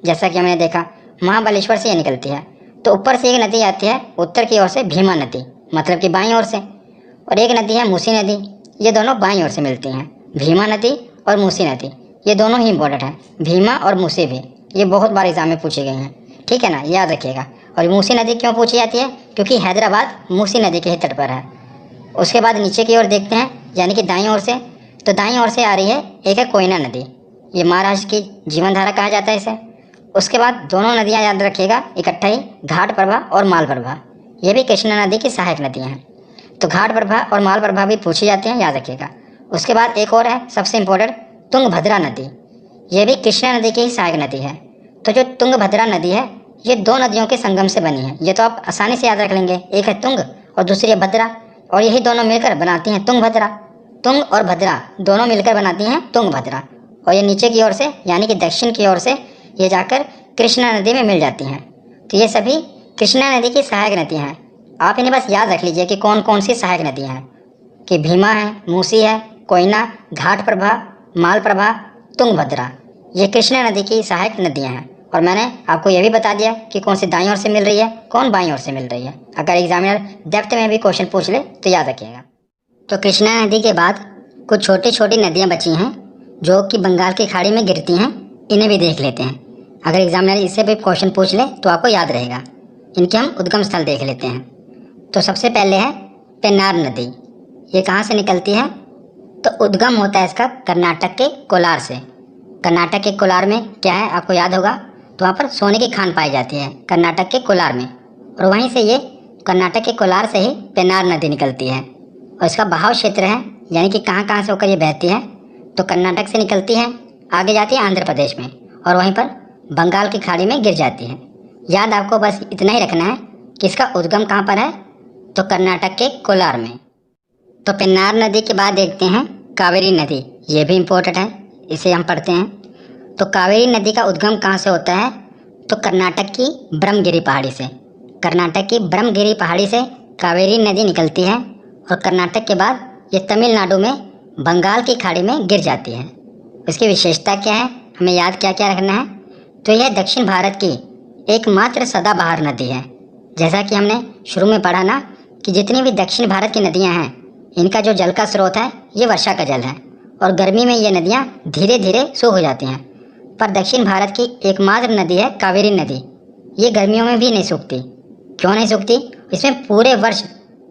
जैसा कि हमने देखा महाबलेश्वर से ये निकलती है। तो ऊपर से एक नदी आती है उत्तर की ओर से, भीमा नदी, मतलब कि बाईं ओर से, और एक नदी है मूसी नदी, ये दोनों बाईं ओर से मिलती हैं। भीमा नदी और मूसी नदी ये दोनों ही इंपॉर्टेंट हैं, भीमा और मूसी भी, ये बहुत बार एग्जाम में पूछी गई हैं, ठीक है ना, याद रखिएगा। और मूसी नदी क्यों पूछी जाती है? क्योंकि हैदराबाद मूसी नदी के ही तट पर है। उसके बाद नीचे की ओर देखते हैं, यानी कि दाईं ओर से, तो दाईं ओर से आ रही है एक है कोयना नदी, ये महाराष्ट्र की जीवन धारा कहा जाता है इसे। उसके बाद दोनों नदियाँ याद रखिएगा इकट्ठा ही, घाट प्रभा और माल प्रभा, ये भी कृष्णा नदी की सहायक नदियाँ हैं। तो घाट प्रभा और माल प्रभा भी पूछी जाती हैं, याद रखिएगा। उसके बाद एक और है सबसे इम्पोर्टेंट, तुंगभद्रा नदी, ये भी कृष्णा नदी की ही सहायक नदी है। तो जो तुंगभद्रा नदी है ये दो नदियों के संगम से बनी है, ये तो आप आसानी से याद रख लेंगे, एक है तुंग और दूसरी है भद्रा, और यही दोनों मिलकर बनाती हैं तुंगभद्रा। तुंग और भद्रा दोनों मिलकर बनाती हैं तुंगभद्रा, और ये नीचे की ओर से यानी कि दक्षिण की ओर से ये जाकर कृष्णा नदी में मिल जाती हैं। तो ये सभी कृष्णा नदी की सहायक नदियाँ हैं। आप इन्हें बस याद रख लीजिए कि कौन कौन सी सहायक नदियाँ हैं, कि भीमा है, मूसी है, कोयना, घाट प्रभा, माल प्रभा, तुंगभद्रा, ये कृष्णा नदी की सहायक नदियाँ हैं। और मैंने आपको यह भी बता दिया कि कौन सी दाईं ओर से मिल रही है, कौन बाईं ओर से मिल रही है। अगर एग्जामिनर डेप्थ में भी क्वेश्चन पूछ ले तो याद रखिएगा। तो कृष्णा नदी के बाद कुछ छोटी छोटी नदियाँ बची हैं जो कि बंगाल की खाड़ी में गिरती हैं, इन्हें भी देख लेते हैं। अगर एग्जामिनर इससे भी क्वेश्चन पूछ ले तो आपको याद रहेगा। इनके हम उद्गम स्थल देख लेते हैं। तो सबसे पहले है पेन्नार नदी, ये कहाँ से निकलती है, तो उद्गम होता है इसका कर्नाटक के कोलार से। कर्नाटक के कोलार में क्या है आपको याद होगा, तो वहाँ पर सोने की खान पाई जाती है कर्नाटक के कोलार में, और वहीं से ये कर्नाटक के कोलार से ही पेन्नार नदी निकलती है। और इसका बहाव क्षेत्र है, यानी कि कहाँ कहाँ से होकर ये बहती है, तो कर्नाटक से निकलती है, आगे जाती है आंध्र प्रदेश में, और वहीं पर बंगाल की खाड़ी में गिर जाती है। याद आपको बस इतना ही रखना है कि इसका उद्गम कहाँ पर है, तो कर्नाटक के कोलार में। तो पेन्नार नदी के बाद देखते हैं कावेरी नदी, ये भी इम्पोर्टेंट है, इसे हम पढ़ते हैं। तो कावेरी नदी का उद्गम कहाँ से होता है, तो कर्नाटक की ब्रह्मगिरी पहाड़ी से। कर्नाटक की ब्रह्मगिरी पहाड़ी से कावेरी नदी निकलती है, और कर्नाटक के बाद ये तमिलनाडु में बंगाल की खाड़ी में गिर जाती है। इसकी विशेषता क्या है, हमें याद क्या क्या रखना है, तो यह दक्षिण भारत की एकमात्र सदाबहार नदी है। जैसा कि हमने शुरू में पढ़ा ना कि जितनी भी दक्षिण भारत की नदियाँ हैं इनका जो जल का स्रोत है ये वर्षा का जल है, और गर्मी में ये नदियाँ धीरे धीरे सूख हो जाती हैं। पर दक्षिण भारत की एकमात्र नदी है कावेरी नदी, ये गर्मियों में भी नहीं सूखती। क्यों नहीं सूखती, इसमें पूरे वर्ष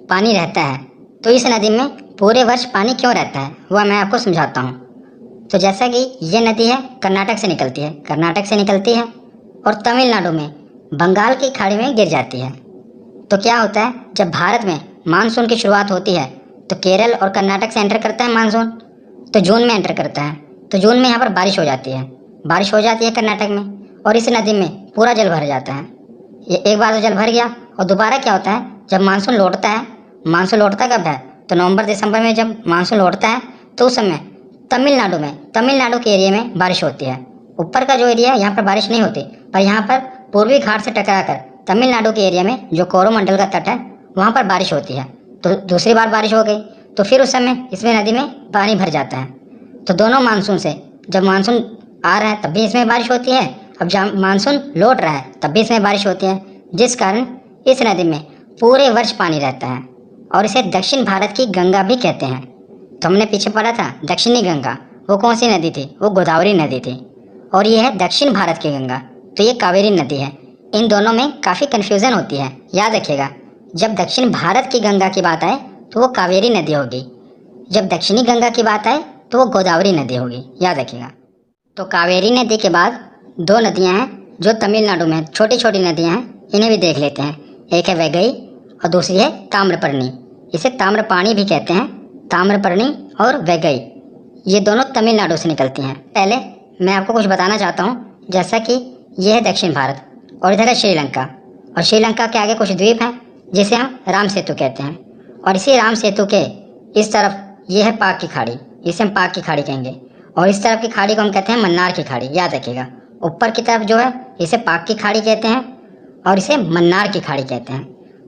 पानी रहता है। तो इस नदी में पूरे वर्ष पानी क्यों रहता है वह मैं आपको समझाता हूँ। तो जैसा कि ये नदी है कर्नाटक से निकलती है, कर्नाटक से निकलती है और तमिलनाडु में बंगाल की खाड़ी में गिर जाती है। तो क्या होता है, जब भारत में मानसून की शुरुआत होती है तो केरल और कर्नाटक से एंटर करता है मानसून, तो जून में एंटर करता है। तो जून में यहाँ पर बारिश हो जाती है, बारिश हो जाती है कर्नाटक में, और इस नदी में पूरा जल भर जाता है। ये एक बार तो जल भर गया, और दोबारा क्या होता है, जब मानसून लौटता है, मानसून लौटता कब है, तो नवंबर दिसंबर में जब मानसून लौटता है तो उस समय तमिलनाडु के एरिया में बारिश होती है। ऊपर का जो एरिया है यहाँ पर बारिश नहीं होती, पर यहाँ पर पूर्वी घाट से टकराकर तमिलनाडु के एरिया में जो कोरोमंडल का तट है वहाँ पर बारिश होती है। तो दूसरी बार बारिश हो गई, तो फिर उस समय इसमें नदी में पानी भर जाता है। तो दोनों मानसून से, जब मानसून आ रहा है तब भी इसमें बारिश होती है, अब जब मानसून लौट रहा है तब भी इसमें बारिश होती है, जिस कारण इस नदी में पूरे वर्ष पानी रहता है, और इसे दक्षिण भारत की गंगा भी कहते हैं। तो हमने पीछे पढ़ा था दक्षिणी गंगा, वो कौन सी नदी थी, वो गोदावरी नदी थी, और ये है दक्षिण भारत की गंगा, तो ये कावेरी नदी है। इन दोनों में काफ़ी कन्फ्यूज़न होती है, याद रखिएगा। जब दक्षिण भारत की गंगा की बात आए तो वो कावेरी नदी होगी, जब दक्षिणी गंगा की बात आए तो वो गोदावरी नदी होगी, याद रखिएगा। तो कावेरी नदी के बाद दो नदियाँ हैं जो तमिलनाडु में छोटी छोटी नदियाँ हैं, इन्हें भी देख लेते हैं। एक है वैगई और दूसरी है ताम्रपर्णी, इसे ताम्रपाणी भी कहते हैं। ताम्रपर्णी और वैगई ये दोनों तमिलनाडु से निकलती हैं। पहले मैं आपको कुछ बताना चाहता हूँ, जैसा कि ये है दक्षिण भारत और इधर है श्रीलंका, और श्रीलंका के आगे कुछ द्वीप हैं जिसे हम राम सेतु कहते हैं। और इसी राम सेतु के इस तरफ ये है पाक की खाड़ी, इसे हम पाक की खाड़ी कहेंगे। और इस तरफ की खाड़ी को हम कहते हैं मन्नार की खाड़ी, याद रखिएगा। ऊपर की तरफ जो है इसे पाक की खाड़ी कहते हैं और इसे मन्नार की खाड़ी कहते हैं।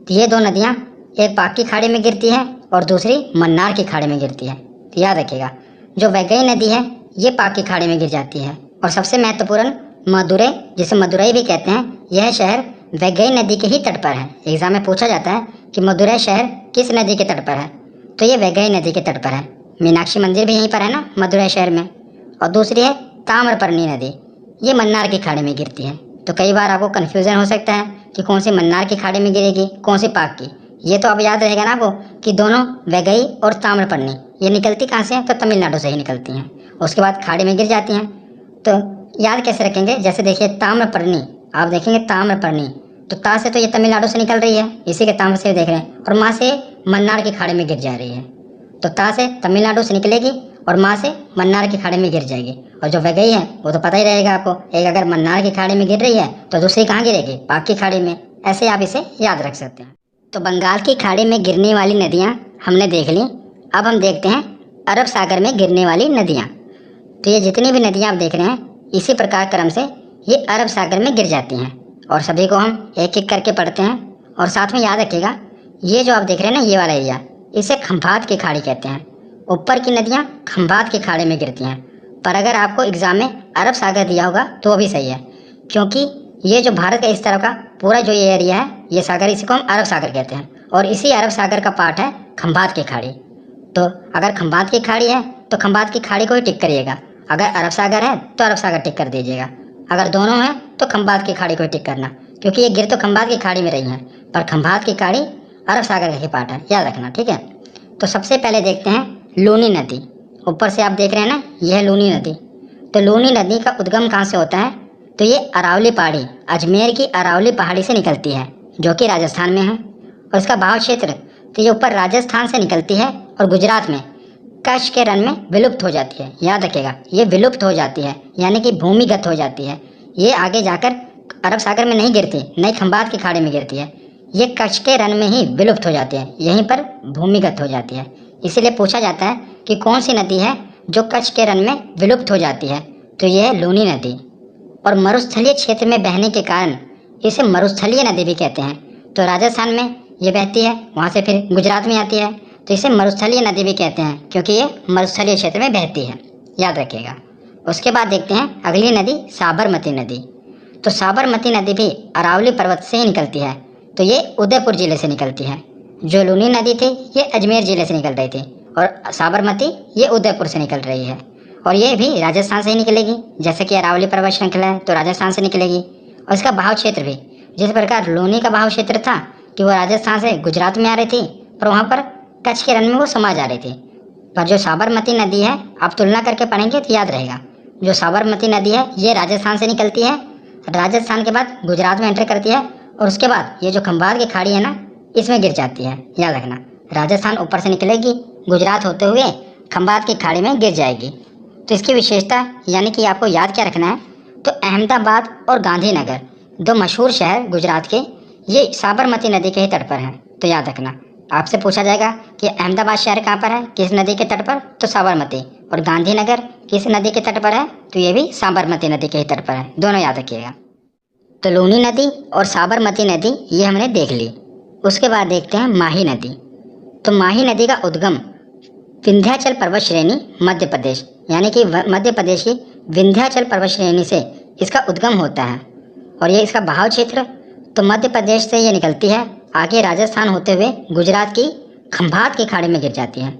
तो ये दो नदियाँ, एक पाक की खाड़ी में गिरती है और दूसरी मन्नार की खाड़ी में गिरती है। तो याद रखिएगा, जो वैगई नदी है ये पाक की खाड़ी में गिर जाती है। और सबसे महत्वपूर्ण मदुरै, जिसे मदुरई भी कहते हैं, यह शहर वैगई नदी के ही तट पर है। एग्जाम में पूछा जाता है कि मदुरै शहर किस नदी के तट पर है, तो ये वैगई नदी के तट पर है। मीनाक्षी मंदिर भी यहीं पर है ना, मदुरै शहर में। और दूसरी है ताम्रपर्णी नदी, ये मन्नार की खाड़ी में गिरती है। तो कई बार आपको कन्फ्यूज़न हो सकता है कि कौन सी मन्नार की खाड़ी में गिरेगी, कौन सी पाक की। ये तो अब याद रहेगा ना आपको कि दोनों वैगई और ताम्रपर्णी ये निकलती कहाँ से हैं, तो तमिलनाडु से ही निकलती हैं। उसके बाद खाड़ी में गिर जाती हैं। तो याद कैसे रखेंगे, जैसे देखिए ताम्रपर्णी, आप देखेंगे ताम्रपर्णी, तो ता से तो ये तमिलनाडु से निकल रही है, इसी के ताम्र से देख रहे हैं, और माँ से मन्नार की खाड़ी में गिर जा रही है। तो ता से तमिलनाडु से निकलेगी और माँ से मन्नार की खाड़ी में गिर जाएगी। और जो वैगई है वो तो पता ही रहेगा आपको, एक अगर मन्नार की खाड़ी में गिर रही है तो दूसरी कहाँ गिरेगी, पाक की खाड़ी में। ऐसे आप इसे याद रख सकते हैं। तो बंगाल की खाड़ी में गिरने वाली नदियाँ हमने देख ली। अब हम देखते हैं अरब सागर में गिरने वाली नदियाँ। तो ये जितनी भी नदियाँ आप देख रहे हैं इसी प्रकार क्रम से ये अरब सागर में गिर जाती हैं। और सभी को हम एक एक करके पढ़ते हैं। और साथ में याद रखिएगा, ये जो आप देख रहे हैं ना, ये वाला एरिया, इसे खंभात की खाड़ी कहते हैं। ऊपर की नदियाँ खंभात की खाड़ी में गिरती हैं। पर अगर आपको एग्जाम में अरब सागर दिया होगा तो वो भी सही है, क्योंकि ये जो भारत का इस तरफ का पूरा जो ये एरिया है, ये सागर, इसी को हम अरब सागर कहते हैं। और इसी अरब सागर का पार्ट है खंभात की खाड़ी। तो अगर खंभात की खाड़ी है तो खंभात की खाड़ी को ही टिक करिएगा। अगर अरब सागर है तो अरब सागर टिक कर दीजिएगा। अगर दोनों हैं तो खंभात की खाड़ी को ही टिक करना, क्योंकि ये गिर तो खंभात की खाड़ी में रही हैं, पर खंभात की खाड़ी अरब सागर का ही पार्ट है, याद रखना, ठीक है। तो सबसे पहले देखते हैं लूनी नदी। ऊपर से आप देख रहे हैं ना, यह है लूनी नदी। तो लूनी नदी का उद्गम कहाँ से होता है, तो ये अरावली पहाड़ी, अजमेर की अरावली पहाड़ी से निकलती है, जो कि राजस्थान में है। और इसका बहाव क्षेत्र, तो ये ऊपर राजस्थान से निकलती है और गुजरात में कच्छ के रण में विलुप्त हो जाती है। याद रखिएगा, ये विलुप्त हो जाती है, यानी कि भूमिगत हो जाती है। ये आगे जाकर अरब सागर में नहीं गिरती, नई खंभात की खाड़ी में गिरती है। ये कच्छ के रण में ही विलुप्त हो जाती है, यहीं पर भूमिगत हो जाती है। इसीलिए पूछा जाता है कि कौन सी नदी है जो कच्छ के रण में विलुप्त हो जाती है, तो यह है लूनी नदी। और मरुस्थलीय क्षेत्र में बहने के कारण इसे मरुस्थलीय नदी भी कहते हैं। तो राजस्थान में ये बहती है, वहाँ से फिर गुजरात में आती है, तो इसे मरुस्थलीय नदी भी कहते हैं, क्योंकि ये मरुस्थलीय क्षेत्र में बहती है, याद रखिएगा। उसके बाद देखते हैं अगली नदी साबरमती नदी। तो साबरमती नदी भी अरावली पर्वत से ही निकलती है। तो ये उदयपुर जिले से निकलती है। जो लूनी नदी थी ये अजमेर जिले से निकल रही थी, और साबरमती ये उदयपुर से निकल रही है। और ये भी राजस्थान से ही निकलेगी, जैसे कि अरावली पर्वत श्रृंखला है तो राजस्थान से निकलेगी। और इसका बहाव क्षेत्र भी जिस प्रकार लूनी का बहाव क्षेत्र था कि वो राजस्थान से गुजरात में आ रही थी, पर वहाँ पर कच्छ के रण में वो समा जा रही थी। पर जो साबरमती नदी है, आप तुलना करके पढ़ेंगे तो याद रहेगा, जो साबरमती नदी है ये राजस्थान से निकलती है, राजस्थान के बाद गुजरात में एंटर करती है, और उसके बाद ये जो खंभात की खाड़ी है ना, इसमें गिर जाती है। याद रखना, राजस्थान ऊपर से निकलेगी, गुजरात होते हुए खंभात की खाड़ी में गिर जाएगी। तो इसकी विशेषता यानी कि आपको याद क्या रखना है, तो अहमदाबाद और गांधीनगर दो मशहूर शहर गुजरात के, ये साबरमती नदी के ही तट पर हैं। तो याद रखना, आपसे पूछा जाएगा कि अहमदाबाद शहर कहाँ पर है, किस नदी के तट पर, तो साबरमती। और गांधीनगर किस नदी के तट पर है, तो ये भी साबरमती नदी के ही तट पर है, दोनों याद रखिएगा। तो लूनी नदी और साबरमती नदी ये हमने देख ली। उसके बाद देखते हैं माही नदी। तो माही नदी का उद्गम विंध्याचल पर्वत श्रेणी मध्य प्रदेश, यानी कि मध्य प्रदेश की विंध्याचल पर्वत श्रेणी से इसका उद्गम होता है। और ये इसका बहाव क्षेत्र, तो मध्य प्रदेश से ये निकलती है, आगे राजस्थान होते हुए गुजरात की खंभात की खाड़ी में गिर जाती है।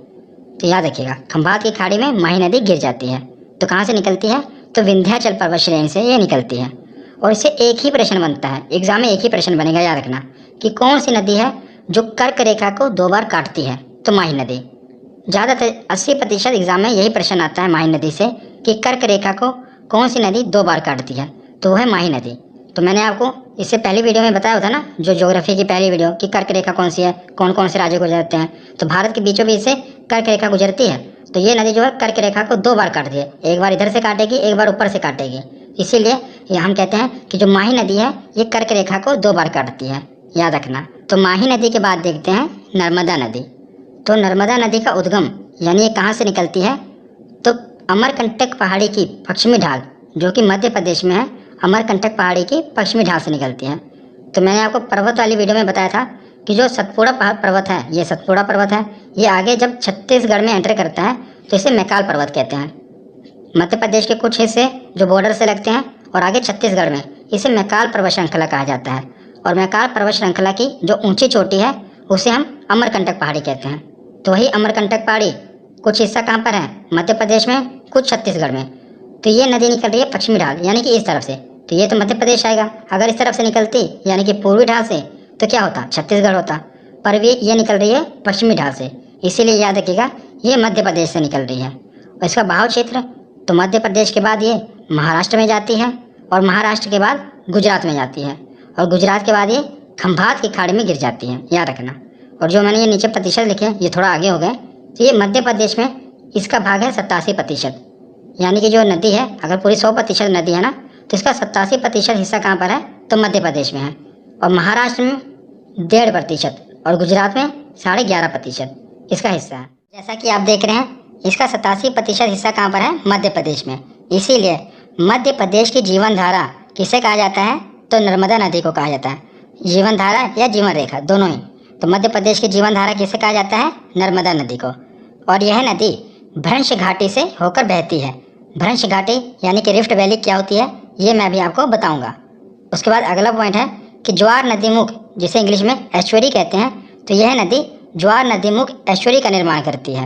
तो याद रखिएगा, खंभात की खाड़ी में माही नदी गिर जाती है। तो कहाँ से निकलती है, तो विंध्याचल पर्वत श्रेणी से ये निकलती है। और इससे एक ही प्रश्न बनता है, एग्जाम में एक ही प्रश्न बनेगा, याद रखना, कि कौन सी नदी है जो कर्क रेखा को 2 बार काटती है, तो माही नदी। ज़्यादातर 80% एग्जाम में यही प्रश्न आता है माही नदी से, कि कर्क रेखा को कौन सी नदी 2 बार काटती है, तो वो है माही नदी। तो मैंने आपको इससे पहली वीडियो में बताया था ना, जो ज्योग्राफी की पहली वीडियो, कि कर्क रेखा कौन सी है, कौन कौन से राज्य गुजरते हैं। तो भारत के बीचों बीच से कर्क रेखा गुजरती है। तो ये नदी जो है कर्क रेखा को 2 बार काटती है, एक बार इधर से काटेगी, एक बार ऊपर से काटेगी। इसीलिए ये हम कहते हैं कि जो माही नदी है ये कर्क रेखा को 2 बार काटती है, याद रखना। तो माही नदी के बाद देखते हैं नर्मदा नदी। तो नर्मदा नदी का उद्गम यानी ये कहाँ से निकलती है, तो अमरकंटक पहाड़ी की पश्चिमी ढाल जो कि मध्य प्रदेश में है, अमरकंटक पहाड़ी की पश्चिमी ढाल से निकलती है। तो मैंने आपको पर्वत वाली वीडियो में बताया था कि जो सतपुड़ा पर्वत है, ये सतपुड़ा पर्वत है, ये आगे जब छत्तीसगढ़ में एंटर करता है तो इसे मैकाल पर्वत कहते हैं। मध्य प्रदेश के कुछ हिस्से जो बॉर्डर से लगते हैं और आगे छत्तीसगढ़ में, इसे मैकाल पर्वत श्रृंखला कहा जाता है। और मैकाल पर्वत श्रृंखला की जो ऊंची चोटी है उसे हम अमरकंटक पहाड़ी कहते हैं। तो वही अमरकंटक पहाड़ी कुछ हिस्सा कहाँ पर है, मध्य प्रदेश में, कुछ छत्तीसगढ़ में। तो ये नदी निकल रही है पश्चिमी ढाल यानी कि इस तरफ से, तो ये तो मध्य प्रदेश आएगा। अगर इस तरफ से निकलती यानी कि पूर्वी ढाल से तो क्या होता, छत्तीसगढ़ होता। पर ये निकल रही है पश्चिमी ढाल से, इसीलिए याद रखिएगा ये मध्य प्रदेश से निकल रही है। और इसका बहाव क्षेत्र तो मध्य प्रदेश के बाद ये महाराष्ट्र में जाती है और महाराष्ट्र के बाद गुजरात में जाती है और गुजरात के बाद ये खंभात की खाड़ी में गिर जाती है, याद रखना। और जो मैंने ये नीचे प्रतिशत लिखे ये थोड़ा आगे हो गए, तो ये मध्य प्रदेश में इसका भाग है 87%। यानी कि जो नदी है अगर पूरी 100% नदी है ना, तो इसका 87% हिस्सा कहाँ पर है, तो मध्य प्रदेश में है। और महाराष्ट्र में 1.5% और गुजरात में 11.5% इसका हिस्सा है। जैसा कि आप देख रहे हैं इसका 87% हिस्सा कहाँ पर है, मध्य प्रदेश में। इसीलिए मध्य प्रदेश की जीवन धारा किसे कहा जाता है, तो नर्मदा नदी को कहा जाता है। जीवन धारा या जीवन रेखा दोनों ही। तो मध्य प्रदेश की जीवन धारा किसे कहा जाता है, नर्मदा नदी को। और यह नदी भ्रंश घाटी से होकर बहती है। भ्रंश घाटी यानी कि रिफ्ट वैली क्या होती है ये मैं भी आपको बताऊंगा। उसके बाद अगला पॉइंट है कि ज्वार नदी मुख, जिसे इंग्लिश में एस्चुअरी कहते हैं, तो यह नदी ज्वार नदी मुख एस्चुअरी का निर्माण करती है।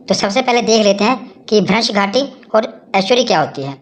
तो सबसे पहले देख लेते हैं कि भ्रंश घाटी और एस्चुअरी क्या होती है।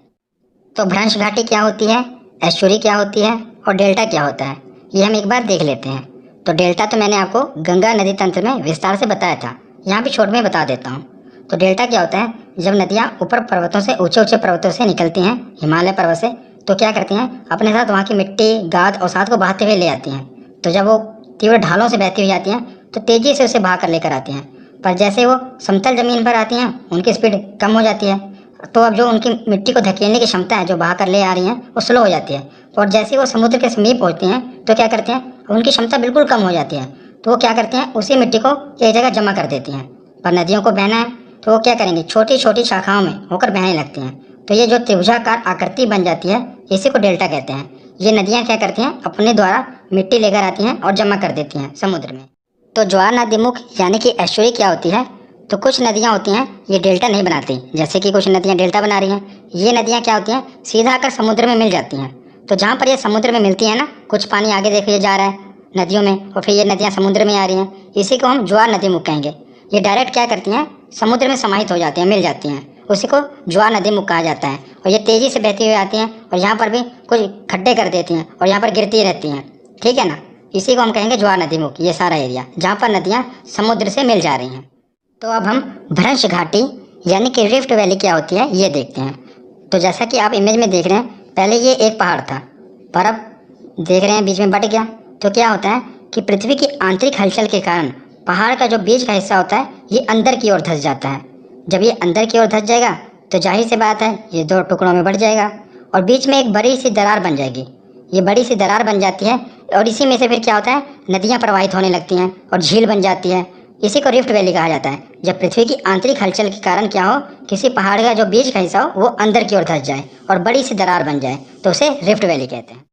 तो भ्रंश घाटी क्या होती है, एस्चुअरी क्या होती है और डेल्टा क्या होता है, ये हम एक बार देख लेते हैं। तो डेल्टा तो मैंने आपको गंगा नदी तंत्र में विस्तार से बताया था, यहाँ भी छोट में बता देता हूँ। तो डेल्टा क्या होता है, जब नदियाँ ऊपर पर्वतों से, ऊंचे ऊंचे पर्वतों से निकलती हैं, हिमालय पर्वत से, तो क्या करती हैं, अपने साथ वहाँ की मिट्टी, गाद और साथ को बहाते हुए ले आती हैं। तो जब वो तीव्र ढालों से बहती हुई आती हैं तो तेज़ी से उसे बहा कर लेकर आती हैं। पर जैसे वो समतल ज़मीन पर आती हैं उनकी स्पीड कम हो जाती है। तो अब जो उनकी मिट्टी को धकेलने की क्षमता है जो बहा कर ले आ रही हैं वो स्लो हो जाती है। और जैसे वो समुद्र के समीप पहुँचती हैं तो क्या करते हैं, उनकी क्षमता बिल्कुल कम हो जाती है। तो वो क्या करते हैं, उसी मिट्टी को एक जगह जमा कर देती हैं। पर नदियों को बहना है तो वो क्या करेंगे, छोटी छोटी शाखाओं में होकर बहने लगती हैं। तो ये जो त्रिभुजाकार आकृति बन जाती है इसी को डेल्टा कहते हैं। ये नदियाँ क्या करती हैं, अपने द्वारा मिट्टी लेकर आती हैं और जमा कर देती हैं समुद्र में। तो ज्वार नदी मुख यानी कि एस्चुअरी क्या होती है, तो कुछ नदियाँ होती हैं ये डेल्टा नहीं बनाती, जैसे कि कुछ नदियाँ डेल्टा बना रही हैं। ये नदियाँ क्या होती हैं, सीधा आकर समुद्र में मिल जाती हैं। तो जहाँ पर ये समुद्र में मिलती है ना, कुछ पानी आगे देखिए जा रहा है नदियों में और फिर ये नदियाँ समुद्र में आ रही हैं, इसी को हम ज्वार नदी मुख कहेंगे। ये डायरेक्ट क्या करती हैं, समुद्र में समाहित हो जाती हैं, मिल जाती हैं, उसी को ज्वार नदी मुख कहा जाता है। और ये तेज़ी से बहती हुई आती हैं और यहाँ पर भी कुछ खड्डे कर देती हैं और यहाँ पर गिरती रहती हैं, ठीक है ना। इसी को हम कहेंगे ज्वार नदी मुख, ये सारा एरिया जहाँ पर नदियाँ समुद्र से मिल जा रही हैं। तो अब हम भ्रंश घाटी यानी कि रिफ्ट वैली क्या होती है ये देखते हैं। तो जैसा कि आप इमेज में देख रहे हैं, पहले ये एक पहाड़ था पर अब देख रहे हैं बीच में बट गया। तो क्या होता है कि पृथ्वी की आंतरिक हलचल के कारण पहाड़ का जो बीच का हिस्सा होता है ये अंदर की ओर धंस जाता है। जब ये अंदर की ओर धंस जाएगा तो जाहिर सी बात है ये 2 टुकड़ों में बढ़ जाएगा और बीच में एक बड़ी सी दरार बन जाएगी। ये बड़ी सी दरार बन जाती है और इसी में से फिर क्या होता है, नदियाँ प्रवाहित होने लगती हैं और झील बन जाती है। इसी को रिफ्ट वैली कहा जाता है। जब पृथ्वी की आंतरिक हलचल के कारण क्या हो, किसी पहाड़ का जो बीच का हिस्सा हो वो अंदर की ओर धंस जाए और बड़ी सी दरार बन जाए तो उसे रिफ्ट वैली कहते हैं।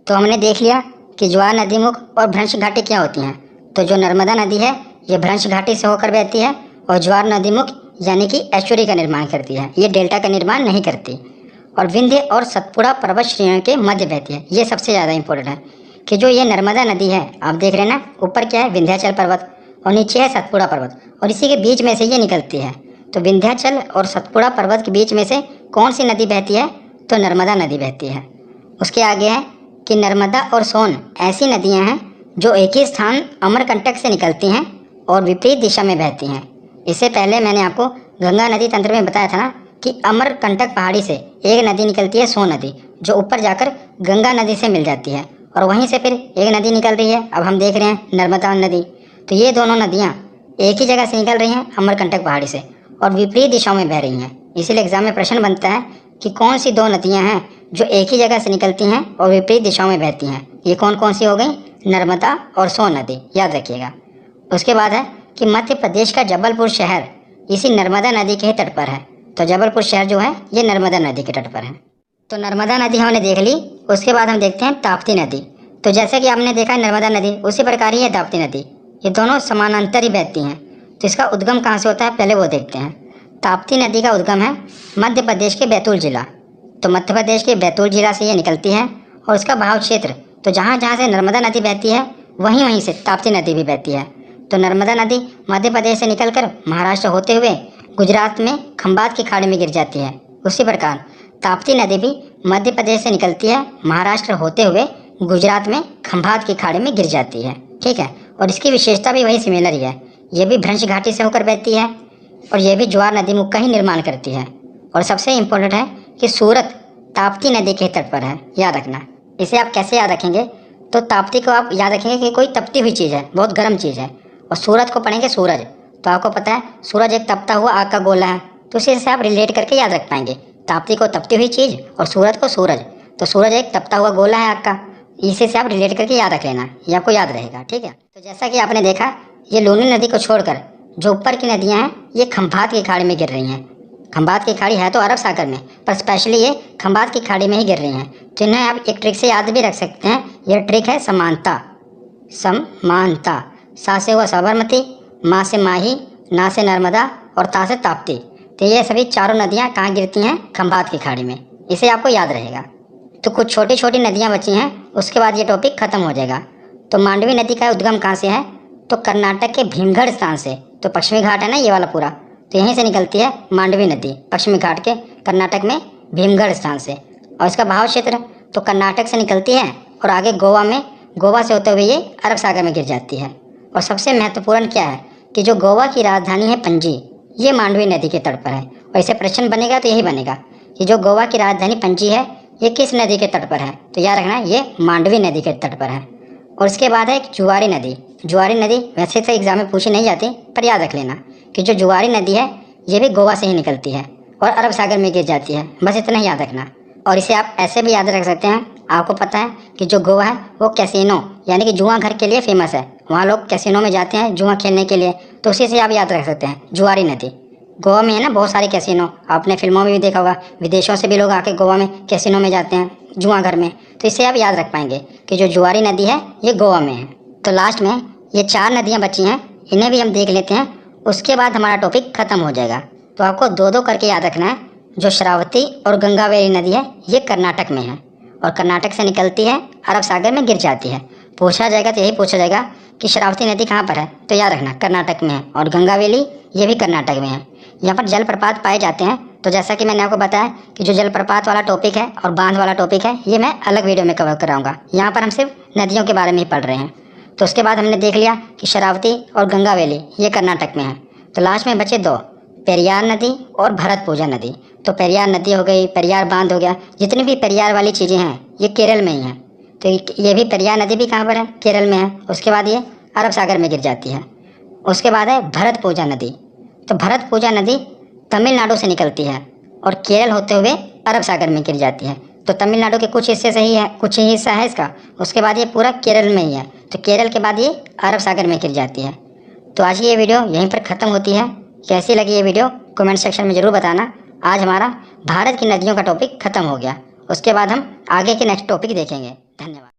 तो हमने देख लिया कि ज्वार नदी मुख और भ्रंश घाटी क्या होती हैं। तो जो नर्मदा नदी है ये भ्रंश घाटी से होकर बहती है और ज्वार नदी मुख यानी कि एस्चुअरी का निर्माण करती है, ये डेल्टा का निर्माण नहीं करती। और विंध्य और सतपुड़ा पर्वत श्रेणी के मध्य बहती है। ये सबसे ज़्यादा इंपॉर्टेंट है कि जो ये नर्मदा नदी है, आप देख रहे हैं ना, ऊपर क्या है, विंध्याचल पर्वत और नीचे है सतपुड़ा पर्वत और इसी के बीच में से ये निकलती है। तो विंध्याचल और सतपुड़ा पर्वत के बीच में से कौन सी नदी बहती है, तो नर्मदा नदी बहती है। उसके आगे है कि नर्मदा और सोन ऐसी नदियाँ हैं जो एक ही स्थान अमरकंटक से निकलती हैं और विपरीत दिशा में बहती हैं। इससे पहले मैंने आपको गंगा नदी तंत्र में बताया था ना कि अमरकंटक पहाड़ी से एक नदी निकलती है, सोन नदी, जो ऊपर जाकर गंगा नदी से मिल जाती है और वहीं से फिर एक नदी निकल रही है, अब हम देख रहे हैं नर्मदा नदी। तो ये दोनों नदियाँ एक ही जगह से निकल रही हैं, अमरकंटक पहाड़ी से, और विपरीत दिशाओं में बह रही हैं। इसीलिए एग्जाम में प्रश्न बनता है कि कौन सी दो नदियां हैं जो एक ही जगह से निकलती हैं और विपरीत दिशाओं में बहती हैं। ये कौन कौन सी हो गई? नर्मदा और सोन नदी, याद रखिएगा। उसके बाद है कि मध्य प्रदेश का जबलपुर शहर इसी नर्मदा नदी के तट पर है। तो जबलपुर शहर जो है ये नर्मदा नदी के तट पर है। तो नर्मदा नदी हमने देख ली। उसके बाद हम देखते हैं ताप्ती नदी। तो जैसे कि आपने देखा है नर्मदा नदी, उसी प्रकार ही है ताप्ती नदी। ये दोनों समानांतर ही बहती हैं। तो इसका उद्गम कहाँ से होता है पहले वो देखते हैं। ताप्ती नदी का उद्गम है मध्य प्रदेश के बैतूल जिला। तो मध्य प्रदेश के बैतूल जिला से ये निकलती है और इसका बहाव क्षेत्र, तो जहाँ जहाँ से नर्मदा नदी बहती है वहीं वहीं से ताप्ती नदी भी बहती है। तो नर्मदा नदी मध्य प्रदेश से निकलकर महाराष्ट्र होते हुए गुजरात में खंबात की खाड़ी में गिर जाती है। उसी प्रकार ताप्ती नदी भी मध्य प्रदेश से निकलती है, महाराष्ट्र होते हुए गुजरात में खंबात की खाड़ी में गिर जाती है। ठीक है, और इसकी विशेषता भी वही सिमिलर ही है। ये भी भ्रंश घाटी से होकर बहती है और यह भी ज्वार नदी मुख का ही निर्माण करती है। और सबसे इम्पोर्टेंट है कि सूरत ताप्ती नदी के तट पर है, याद रखना। इसे आप कैसे याद रखेंगे? तो ताप्ती को आप याद रखेंगे कि कोई तपती हुई चीज़ है, बहुत गर्म चीज़ है। और सूरत को पढ़ेंगे सूरज। तो आपको पता है सूरज एक तपता हुआ आग का गोला है, तो उसी से आप रिलेट करके याद रख पाएंगे। ताप्ती को तपती हुई चीज़ और सूरज को सूरज। तो सूरज एक तपता हुआ गोला है आग का, इसी से आप रिलेट करके याद रख लेना, ये आपको याद रहेगा। ठीक है, तो जैसा कि आपने देखा ये लूनी नदी को छोड़कर जो ऊपर की नदियाँ हैं ये खंबात की खाड़ी में गिर रही हैं। खंबात की खाड़ी है तो अरब सागर में, पर स्पेशली ये खंबात की खाड़ी में ही गिर रही हैं। तो इन्हें आप एक ट्रिक से याद भी रख सकते हैं। यह ट्रिक है समानता। समानता, सा से हुआ साबरमती, माँ से माही, ना से नर्मदा और ता से ताप्ती। तो ये सभी चारों नदियाँ कहाँ गिरती हैं? खंबात की खाड़ी में। इसे आपको याद रहेगा। तो कुछ छोटी छोटी नदियाँ बची हैं, उसके बाद ये टॉपिक खत्म हो जाएगा। तो मांडवी नदी का उद्गम कहाँ से है? तो कर्नाटक के भीमगढ़ स्थान से। तो पश्चिमी घाट है ना ये वाला पूरा, तो यहीं से निकलती है मांडवी नदी, पश्चिमी घाट के कर्नाटक में भीमगढ़ स्थान से। और इसका बहाव क्षेत्र तो कर्नाटक से निकलती है और आगे गोवा में, गोवा से होते हुए ये अरब सागर में गिर जाती है। और सबसे महत्वपूर्ण क्या है कि जो गोवा की राजधानी है पणजी, ये मांडवी नदी के तट पर है। और इसे प्रश्न बनेगा तो यही बनेगा कि जो गोवा की राजधानी पणजी है ये किस नदी के तट पर है? तो याद रखना ये मांडवी नदी के तट पर है। और इसके बाद है एक जुआरी नदी। जुआरी नदी वैसे तो एग्जाम में पूछी नहीं जाती, पर याद रख लेना कि जो जुआरी नदी है ये भी गोवा से ही निकलती है और अरब सागर में गिर जाती है। बस इतना ही याद रखना। और इसे आप ऐसे भी याद रख सकते हैं, आपको पता है कि जो गोवा है वो कैसीनो यानी कि जुआ घर के लिए फेमस है। वहाँ लोग कैसीनो में जाते हैं जुआ खेलने के लिए, तो उसी से आप याद रख सकते हैं जुआरी नदी। गोवा में है ना बहुत सारे कैसीनो, आपने फिल्मों में भी देखा होगा, विदेशों से भी लोग आके गोवा में कैसीनो में जाते हैं जुआ घर में। तो इससे आप याद रख पाएंगे कि जो जुआरी नदी है ये गोवा में है। तो लास्ट में ये 4 नदियाँ बची हैं, इन्हें भी हम देख लेते हैं, उसके बाद हमारा टॉपिक ख़त्म हो जाएगा। तो आपको 2-2 करके याद रखना है। जो श्रावती और गंगावेली नदी है ये कर्नाटक में है और कर्नाटक से निकलती है अरब सागर में गिर जाती है। पूछा जाएगा तो यही पूछा जाएगा कि श्रावती नदी कहाँ पर है? तो याद रखना कर्नाटक में है, और गंगावेली ये भी कर्नाटक में है। यहाँ पर जलप्रपात पाए जाते हैं। तो जैसा कि मैंने आपको बताया कि जो जलप्रपात वाला टॉपिक है और बांध वाला टॉपिक है ये मैं अलग वीडियो में कवर कराऊंगा। यहाँ पर हम सिर्फ नदियों के बारे में ही पढ़ रहे हैं। तो उसके बाद हमने देख लिया कि शरावती और गंगावेली ये कर्नाटक में है। तो लास्ट में बचे 2, पेरियार नदी और भरतपूजा नदी। तो पेरियार नदी हो गई, पेरियार बांध हो गया, जितनी भी पेरियार वाली चीज़ें हैं ये केरल में ही हैं। तो ये भी पेरियार नदी भी कहाँ पर है? केरल में है। उसके बाद ये अरब सागर में गिर जाती है। उसके बाद है भरतपूजा नदी। तो भरतपूजा नदी तमिलनाडु से निकलती है और केरल होते हुए अरब सागर में गिर जाती है। तो तमिलनाडु के कुछ हिस्से से ही है, कुछ ही हिस्सा है इसका। उसके बाद ये पूरा केरल में ही है। तो केरल के बाद ये अरब सागर में गिर जाती है। तो आज की ये वीडियो यहीं पर ख़त्म होती है। कैसी लगी ये वीडियो कमेंट सेक्शन में ज़रूर बताना। आज हमारा भारत की नदियों का टॉपिक ख़त्म हो गया। उसके बाद हम आगे के नेक्स्ट टॉपिक देखेंगे। धन्यवाद।